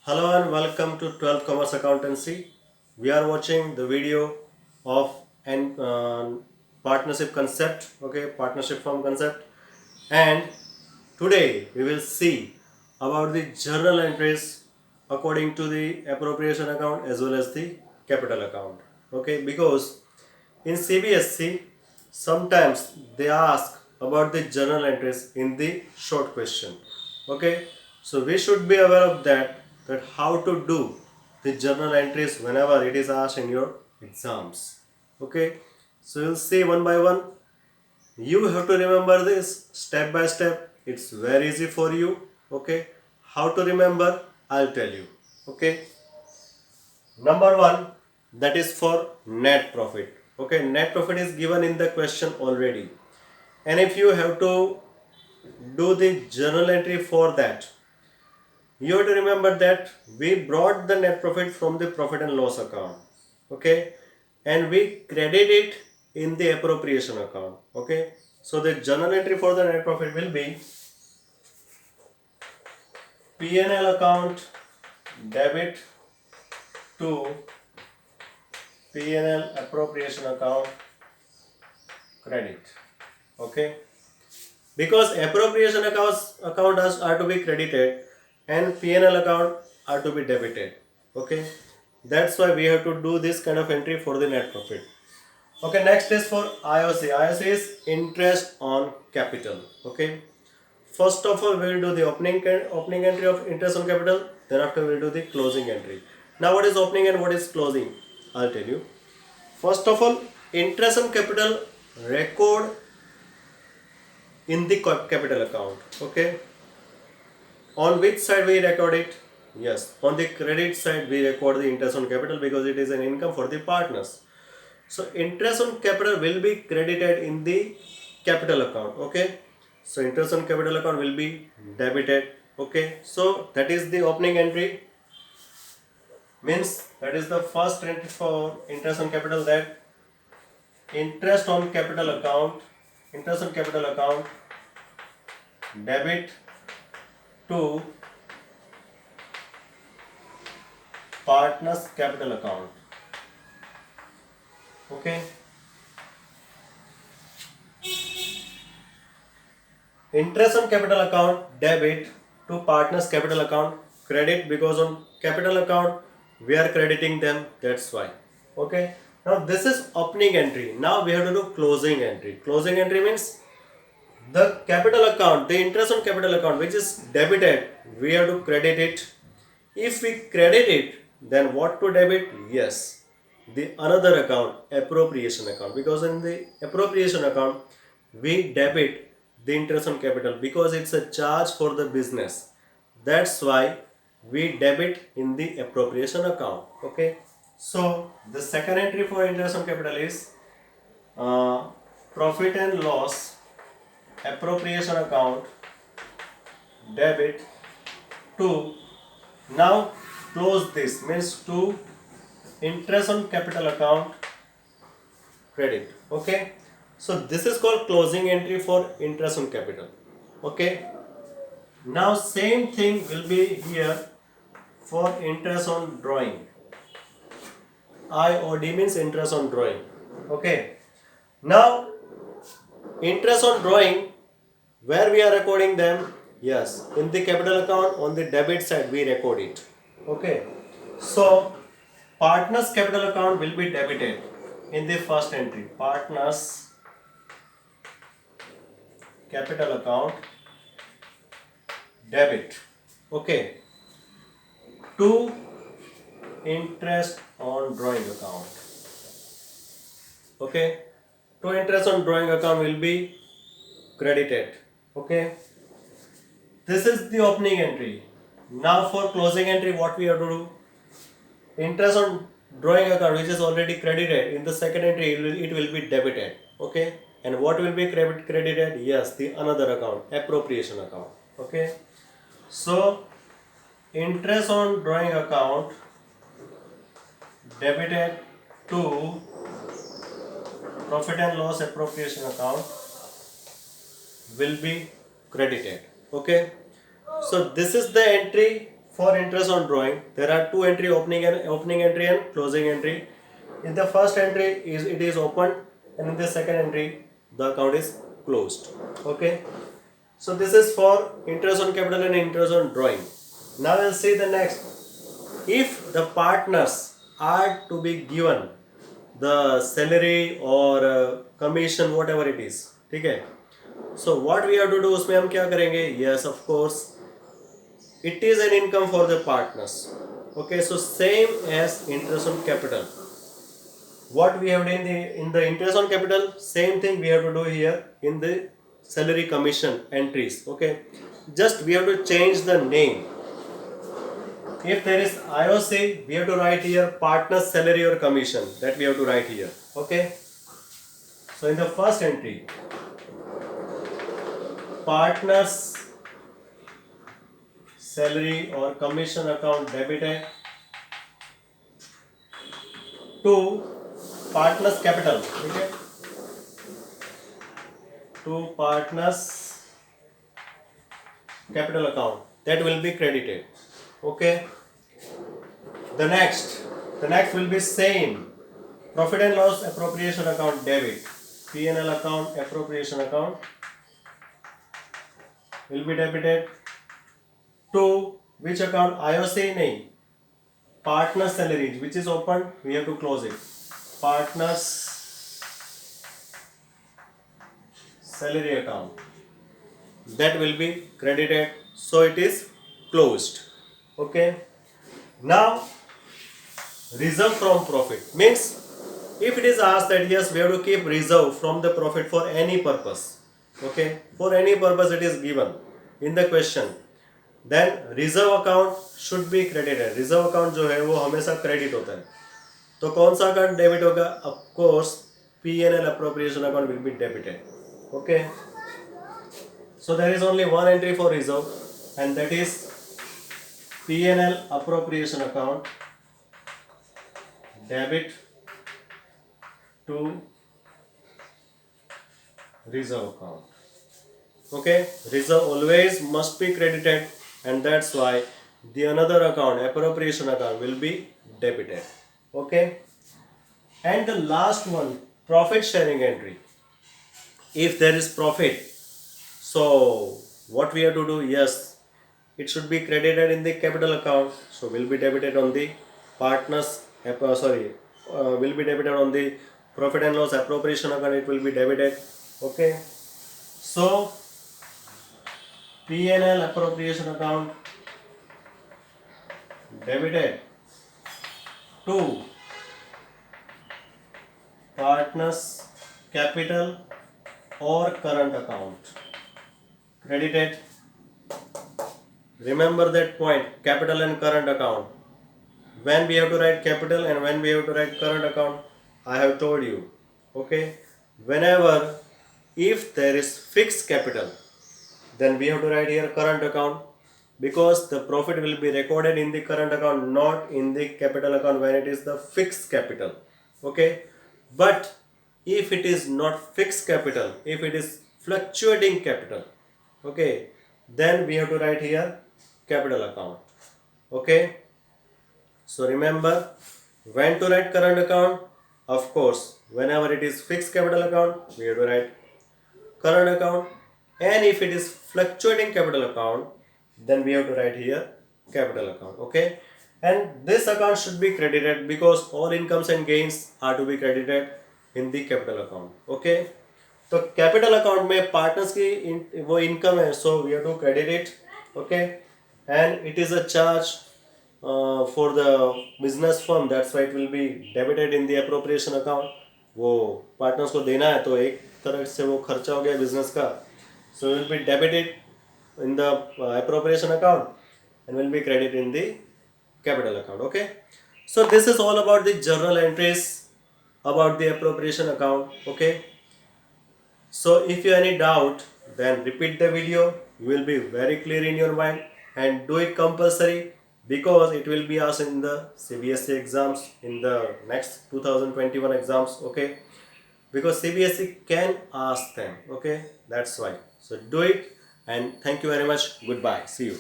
Hello and welcome to 12th Commerce Accountancy. We are watching the video of an partnership concept, partnership firm concept, and today we will see about the journal entries according to the appropriation account as well as the capital account. Because in CBSC sometimes they ask about the journal entries in the short question. So we should be aware of that how to do the journal entries whenever it is asked in your exams. So you'll see one by one. You have to remember this step by step. It's very easy for you. How to remember, I'll tell you. Okay, number one, that is for net profit. Net profit is given in the question already, and if you have to do the journal entry for that, you have to remember that we brought the net profit from the profit and loss account. Okay, and we credit it in the appropriation account. So the journal entry for the net profit will be P&L account debit to P&L appropriation account credit. Because appropriation accounts are to be credited and P&L account are to be debited. That's why we have to do this kind of entry for the net profit. Next is for IOC. IOC is interest on capital. First of all, we will do the opening entry of interest on capital. Then after we will do the closing entry. Now what is opening and what is closing? I'll tell you. First of all, interest on capital record in the capital account. On which side we record it? Yes, on the credit side we record the interest on capital because it is an income for the partners. So interest on capital will be credited in the capital account. So interest on capital account will be debited. So that is the opening entry. Means that is the first entry for interest on capital, that interest on capital account debit to partners capital account. Interest on capital account debit to partners capital account credit, because on capital account we are crediting them, that's why. Now this is opening entry. Now we have to do closing entry. Closing entry means the capital account, the interest on capital account which is debited, we have to credit it. If we credit it, then what to debit? Yes, the another account, appropriation account, because in the appropriation account we debit the interest on capital because it's a charge for the business. That's why we debit in the appropriation account. So the second entry for interest on capital is profit and loss appropriation account debit to, now close this, means to interest on capital account credit. So this is called closing entry for interest on capital. Now same thing will be here for interest on drawing. IOD means interest on drawing. Now interest on drawing, where we are recording them? Yes, in the capital account on the debit side we record it. So partners capital account will be debited in the first entry. Partners capital account debit to interest on drawing account. To interest on drawing account will be credited. This is the opening entry. Now for closing entry, what we have to do? Interest on drawing account which is already credited, in the second entry it will be debited. And what will be credited? Yes, the another account, appropriation account. So interest on drawing account debited to profit and loss appropriation account will be credited. So this is the entry for interest on drawing, there are two entry, opening entry and closing entry. In the first entry it is open, and in the second entry the account is closed. Okay. So this is for interest on capital and interest on drawing. Now we'll see the next. If the partners are to be given the salary or commission, whatever it is, ठीक है. So what we have to do, उसमें हम क्या करेंगे? Yes, of course, it is an income for the partners. Okay, so same as interest on capital. What we have done in the interest on capital, same thing we have to do here in the salary commission entries. Okay, just we have to change the name. If there is IOC, we have to write here partner's salary or commission. That we have to write here. Okay. So in the first entry, partner's salary or commission account debited to partner's capital. Okay. To partner's capital account, that will be credited. Okay. The next will be same. Profit and loss appropriation account debit. P&L account, appropriation account will be debited to which account? IOC nahi. Partner salary, which is open, we have to close it. Partners salary account, that will be credited, so it is closed. Okay. Now reserve from profit means, if it is asked that yes, we have to keep reserve from the profit for any purpose, okay, for any purpose it is given in the question, then reserve account should be credited. Reserve account जो है वो हमेशा credit होता है. तो कौन सा account debit होगा? Of course, P&L appropriation account will be debited. Okay. So there is only one entry for reserve, and that is P&L appropriation account debit to reserve account. Okay, reserve always must be credited, and that's why the another account, appropriation account, will be debited. Okay. And the last one, profit sharing entry. If there is profit, so what we have to do? Yes, it should be credited in the capital account, so will be debited on the partners, will be debited on the profit and loss appropriation account, it will be debited. Okay. So P&L appropriation account debited to partners capital or current account, credited. Remember that point, capital and current account. When we have to write capital and when we have to write current account, I have told you. Okay, whenever, if there is fixed capital, then we have to write here current account, because the profit will be recorded in the current account, not in the capital account when it is the fixed capital. Okay. But if it is not fixed capital, if it is fluctuating capital, okay, then we have to write here capital account. Okay. So remember, when to write current account? Of course, whenever it is fixed capital account, we have to write current account, and if it is fluctuating capital account, then we have to write here capital account. Okay. And this account should be credited, because all incomes and gains are to be credited in the capital account. Okay. तो capital account में partners की वो income है, so we have to credit it. Okay. And it is a charge for the business firm, that's why it will be debited in the appropriation account. वो partners को देना है, तो एक तरह से वो खर्चा हो गया बिजनेस का, so will be debited in the appropriation account and will be credited in the capital account. Okay. So this is all about the journal entries about the appropriation account. Okay. So if you have any doubt, then repeat the video. You will be very clear in your mind, and do it compulsory, because it will be asked in the CBSE exams, in the next 2021 exams. Okay. Because CBSE can ask them. Okay. That's why. So do it. And thank you very much. Goodbye. See you.